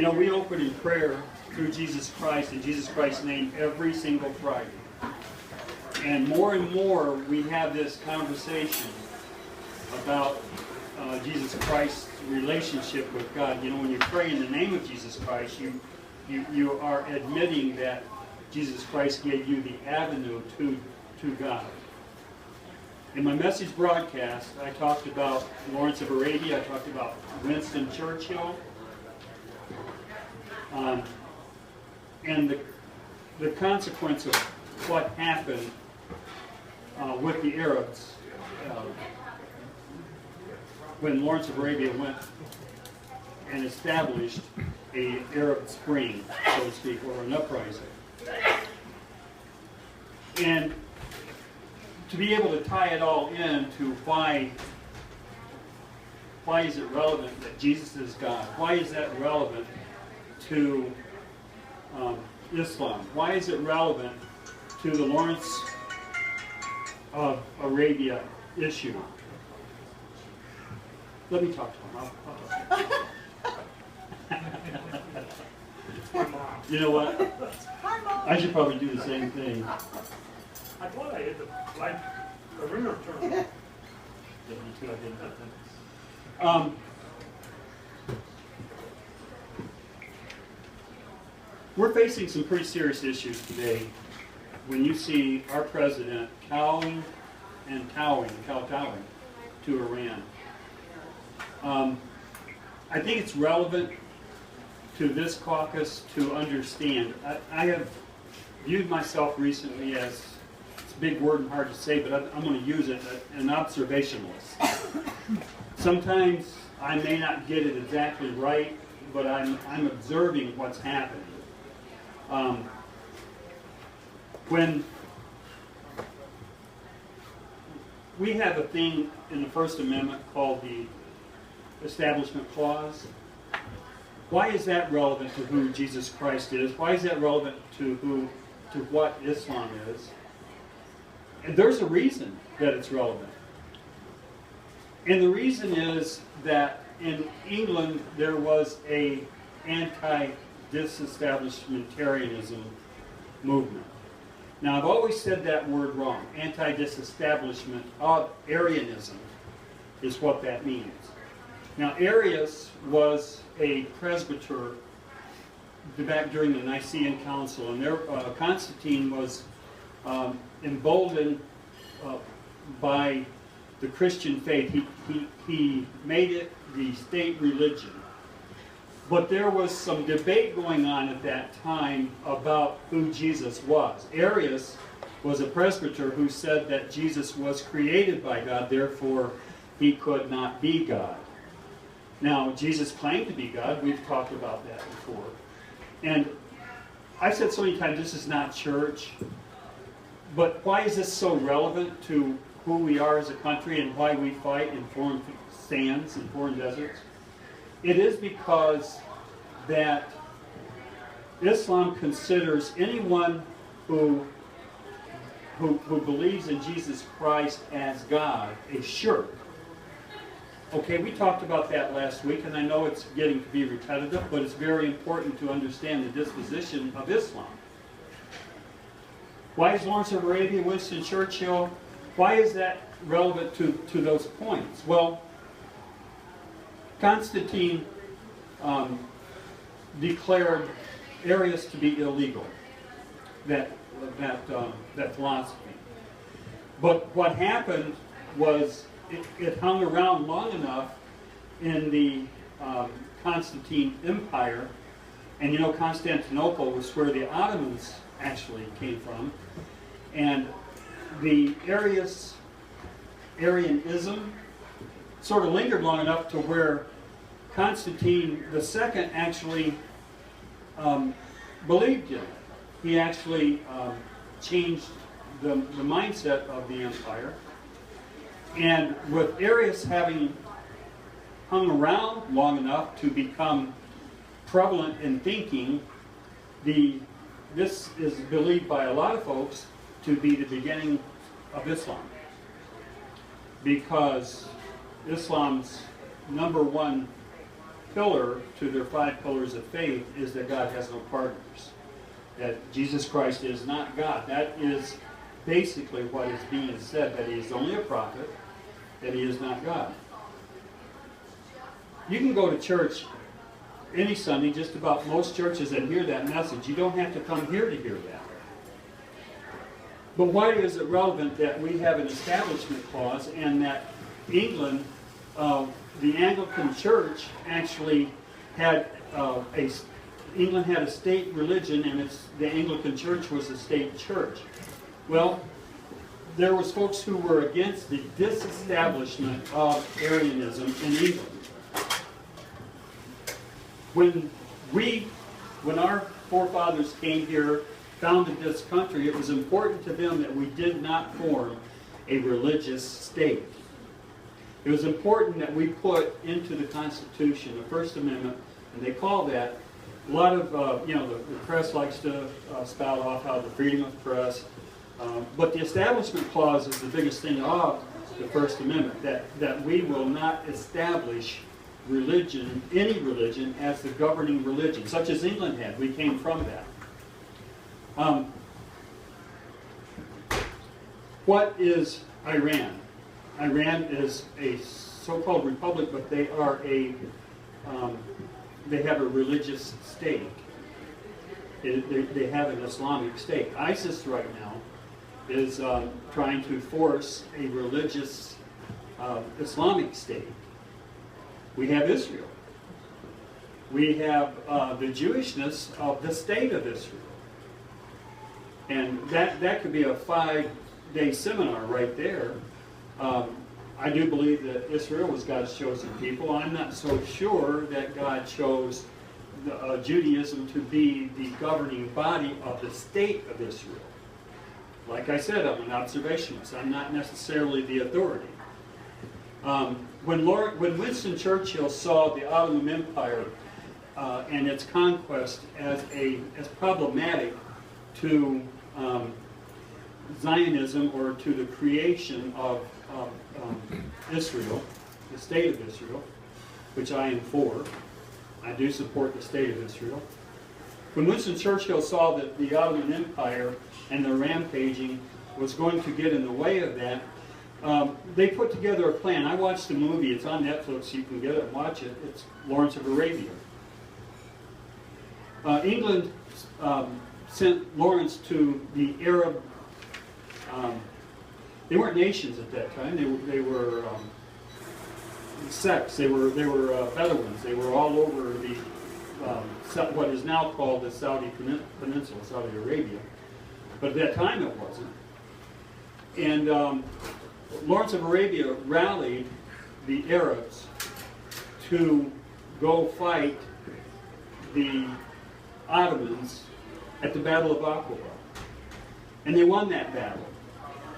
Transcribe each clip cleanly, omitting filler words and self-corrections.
You know, we open in prayer through Jesus Christ, and Jesus Christ's name every single Friday. And more we have this conversation about Jesus Christ's relationship with God. You know, when you pray in the name of Jesus Christ, you are admitting that Jesus Christ gave you the avenue to God. In my message broadcast, I talked about Lawrence of Arabia, I talked about Winston Churchill, and the consequence of what happened with the Arabs when Lawrence of Arabia went and established an Arab Spring, so to speak, or an uprising. And to be able to tie it all in to why is it relevant that Jesus is God? Why is that relevant to Islam? Why is it relevant to the Lawrence of Arabia issue? Let me talk to him. I'll talk. You know what? I should probably do the same thing. I thought I hit the ringer turn. We're facing some pretty serious issues today when you see our president kowtowing to Iran. I think it's relevant to this caucus to understand. I have viewed myself recently as, it's a big word and hard to say, but I'm going to use it, an observationalist. Sometimes I may not get it exactly right, but I'm observing what's happening. When we have a thing in the First Amendment called the Establishment Clause, why is that relevant to who Jesus Christ is? Why is that relevant to what Islam is? And there's a reason that it's relevant. And the reason is that in England there was a anti-disestablishmentarianism movement. Now, I've always said that word wrong. Anti-disestablishment of Arianism is what that means. Now, Arius was a presbyter back during the Nicene Council, and Constantine was emboldened by the Christian faith. He made it the state religion. But there was some debate going on at that time about who Jesus was. Arius was a presbyter who said that Jesus was created by God, therefore he could not be God. Now, Jesus claimed to be God. We've talked about that before. And I've said so many times, this is not church. But why is this so relevant to who we are as a country and why we fight in foreign sands and foreign deserts? It is because that Islam considers anyone who believes in Jesus Christ as God a shirk. Okay, we talked about that last week, and I know it's getting to be repetitive, but it's very important to understand the disposition of Islam. Why is Lawrence of Arabia, Winston Churchill, why is that relevant to those points? Well, Constantine declared Arius to be illegal, that philosophy. But what happened was it hung around long enough in the Constantine Empire, and you know Constantinople was where the Ottomans actually came from, and the Arianism sort of lingered long enough to where Constantine II actually believed in it. He actually changed the mindset of the empire. And with Arius having hung around long enough to become prevalent in thinking, this is believed by a lot of folks to be the beginning of Islam. Because Islam's number one pillar to their 5 pillars of faith is that God has no partners. That Jesus Christ is not God. That is basically what is being said, that he is only a prophet, that he is not God. You can go to church any Sunday, just about most churches, and hear that message. You don't have to come here to hear that. But why is it relevant that we have an establishment clause and that England, the Anglican Church actually had England had a state religion, and the Anglican Church was a state church? Well, there was folks who were against the disestablishment of Arianism in England. When our forefathers came here, founded this country, it was important to them that we did not form a religious state. It was important that we put into the Constitution, the First Amendment, and they call that, a lot of, the press likes to spout off how the freedom of press, but the Establishment Clause is the biggest thing of the First Amendment, that we will not establish religion, any religion, as the governing religion, such as England had. We came from that. What is Iran? Iran is a so-called republic, but they are they have a religious state. They have an Islamic state. ISIS right now is trying to force a religious Islamic state. We have Israel. We have the Jewishness of the state of Israel. And that could be a 5-day seminar right there. I do believe that Israel was God's chosen people. I'm not so sure that God chose Judaism to be the governing body of the state of Israel. Like I said, I'm an observationist. I'm not necessarily the authority. When Winston Churchill saw the Ottoman Empire and its conquest as problematic to Zionism, or to the creation of Israel, the state of Israel, which I am for. I do support the state of Israel. When Winston Churchill saw that the Ottoman Empire and the rampaging was going to get in the way of that, they put together a plan. I watched the movie. It's on Netflix. You can get it and watch it. It's Lawrence of Arabia. England sent Lawrence to the Arab. They weren't nations at that time. They were sects. They were Bedouins. They were all over the what is now called the Saudi Peninsula, Saudi Arabia. But at that time it wasn't. And Lawrence of Arabia rallied the Arabs to go fight the Ottomans at the Battle of Aqaba. And they won that battle.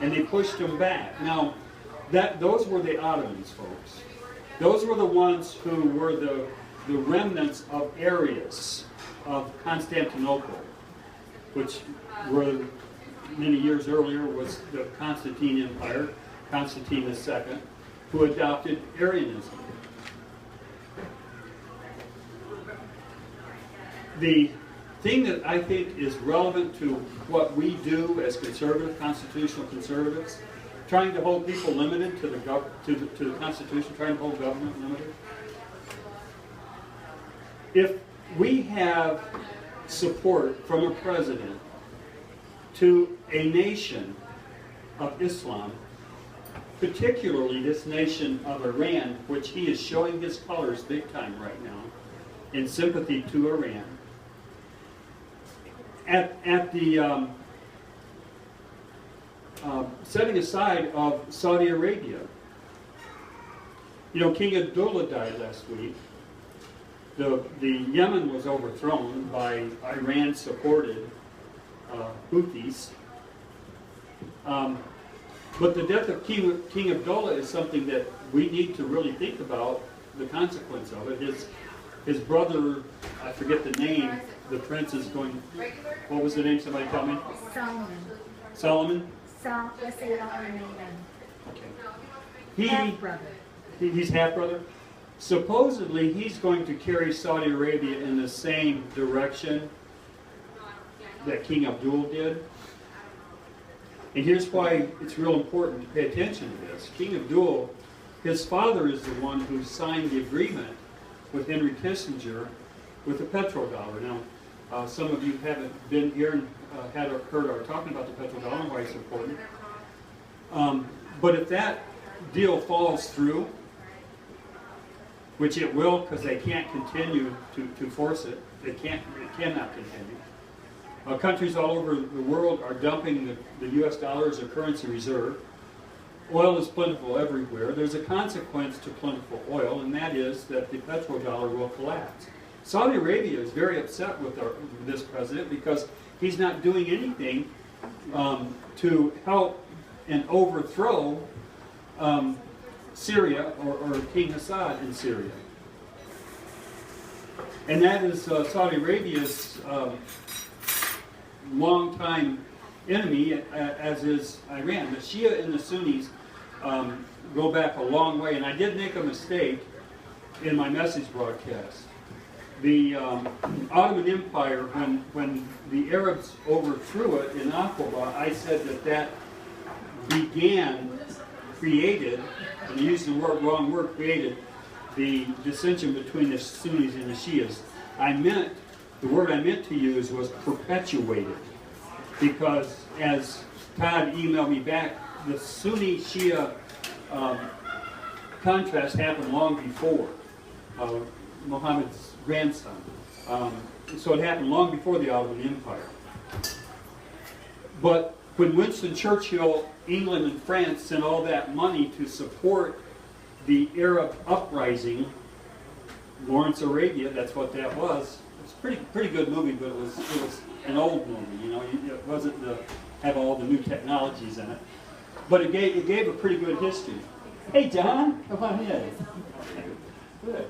And they pushed them back. Now, those were the Ottomans, folks. Those were the ones who were the remnants of Arius, of Constantinople, which were many years earlier was the Constantine Empire, Constantine II, who adopted Arianism. The thing that I think is relevant to what we do as conservative, constitutional conservatives, trying to hold people limited to the Constitution, trying to hold government limited. If we have support from a president to a nation of Islam, particularly this nation of Iran, which he is showing his colors big time right now, in sympathy to Iran, at the setting aside of Saudi Arabia. You know, King Abdullah died last week. The Yemen was overthrown by Iran-supported Houthis. But the death of King Abdullah is something that we need to really think about the consequence of it. His brother, I forget the name, the prince is going, what was the name? Somebody tell me? Solomon. Solomon? S-A-L-M-A-N. Okay. Half-brother. He's half-brother? Supposedly, he's going to carry Saudi Arabia in the same direction that King Abdul did. And here's why it's real important to pay attention to this. King Abdul, his father is the one who signed the agreement with Henry Kissinger with the petrodollar. Now, some of you haven't been here and heard our talking about the petrodollar and why it's important. But if that deal falls through, which it will because they can't continue to force it, it cannot continue. Countries all over the world are dumping the U.S. dollar as a currency reserve. Oil is plentiful everywhere. There's a consequence to plentiful oil, and that is that the petrodollar will collapse. Saudi Arabia is very upset with this president because he's not doing anything to help and overthrow Syria or King Assad in Syria. And that is Saudi Arabia's longtime enemy, as is Iran. The Shia and the Sunnis go back a long way, and I did make a mistake in my message broadcast. The Ottoman Empire, when the Arabs overthrew it in Aqaba, I said that created, and I used the wrong word, created the dissension between the Sunnis and the Shias. The word I meant to use was perpetuated, because as Todd emailed me back, the Sunni-Shia contrast happened long before Muhammad's grandson. So it happened long before the Ottoman Empire. But when Winston Churchill, England and France sent all that money to support the Arab uprising, Lawrence Arabia, that's what that was. It's a pretty good movie, but it was an old movie. You know, it wasn't have all the new technologies in it. But it gave a pretty good history. Hey, John, come on in. Good.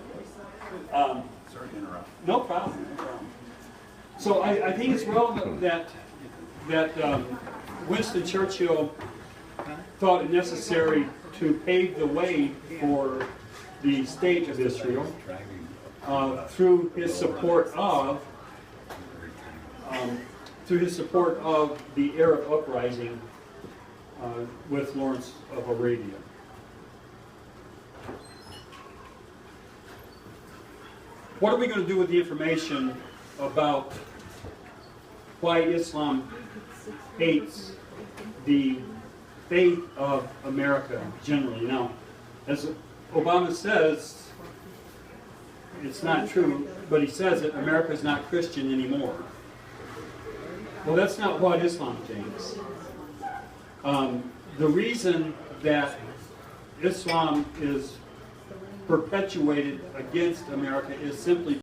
Sorry to interrupt. No problem. So I think it's relevant that Winston Churchill thought it necessary to pave the way for the state of Israel through his support of the Arab uprising with Lawrence of Arabia. What are we going to do with the information about why Islam hates the faith of America generally? Now, as Obama says, it's not true, but he says that America is not Christian anymore. Well, that's not what Islam thinks. The reason that Islam is perpetuated against America is simply